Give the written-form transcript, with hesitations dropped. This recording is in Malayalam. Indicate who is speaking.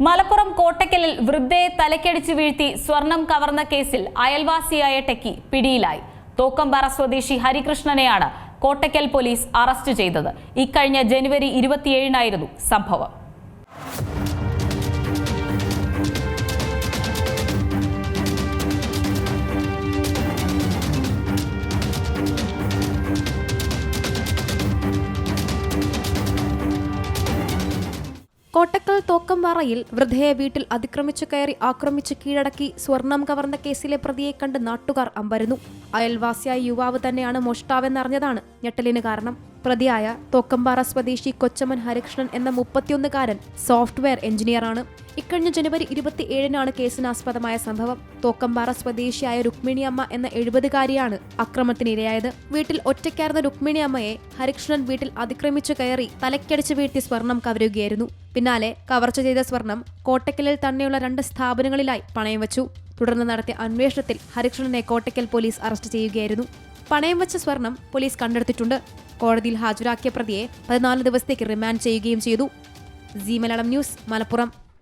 Speaker 1: മലപ്പുറം കോട്ടക്കലിൽ വൃദ്ധയെ തലക്കടിച്ച് വീഴ്ത്തി സ്വർണം കവർന്ന കേസിൽ അയൽവാസിയായ ടെക്കി പിടിയിലായി. തോക്കമ്പാറ സ്വദേശി ഹരികൃഷ്ണനെയാണ് കോട്ടക്കൽ പോലീസ് അറസ്റ്റ് ചെയ്തത്. ഇക്കഴിഞ്ഞ ജനുവരി 27-നായിരുന്നു സംഭവം.
Speaker 2: കോട്ടക്കൽ തോക്കമ്പാറയിൽ വൃദ്ധയെ വീട്ടിൽ അതിക്രമിച്ചു കയറി ആക്രമിച്ച് കീഴടക്കി സ്വർണം കവർന്ന കേസിലെ പ്രതിയെ കണ്ട് നാട്ടുകാർ അമ്പരന്നു. അയൽവാസിയായ യുവാവ് തന്നെയാണ് മോഷ്ടാവെന്നറിഞ്ഞതാണ് ഞെട്ടലിന് കാരണം. പ്രതിയായ തോക്കമ്പാറ സ്വദേശി കൊച്ചമൻ ഹരികൃഷ്ണൻ എന്ന 31-കാരൻ സോഫ്റ്റ്വെയർ എഞ്ചിനീയറാണ്. ഇക്കഴിഞ്ഞ ജനുവരി 27-നാണ് കേസിനാസ്പദമായ സംഭവം. തോക്കമ്പാറ സ്വദേശിയായ രുക്മിണിയമ്മ എന്ന 70-കാരിയാണ് അക്രമത്തിനിരയായത്. വീട്ടിൽ ഒറ്റയ്ക്കായിരുന്ന രുക്മിണിയമ്മയെ ഹരികൃഷ്ണൻ വീട്ടിൽ അതിക്രമിച്ചു കയറി തലക്കടിച്ച് വീഴ്ത്തി സ്വർണം കവരുകയായിരുന്നു. പിന്നാലെ കവർച്ച ചെയ്ത സ്വർണം കോട്ടക്കലിൽ തന്നെയുള്ള 2 സ്ഥാപനങ്ങളിലായി പണയം വച്ചു. തുടർന്ന് നടത്തിയ അന്വേഷണത്തിൽ ഹരികൃഷ്ണനെ കോട്ടക്കൽ പോലീസ് അറസ്റ്റ് ചെയ്യുകയായിരുന്നു. പണയം വച്ച സ്വർണം പോലീസ് കണ്ടെടുത്തിട്ടുണ്ട്. കോടതിയിൽ ഹാജരാക്കിയ പ്രതിയെ 14 ദിവസത്തേക്ക് റിമാൻഡ് ചെയ്യുകയും ചെയ്തു. C Malayalam news, Malappuram.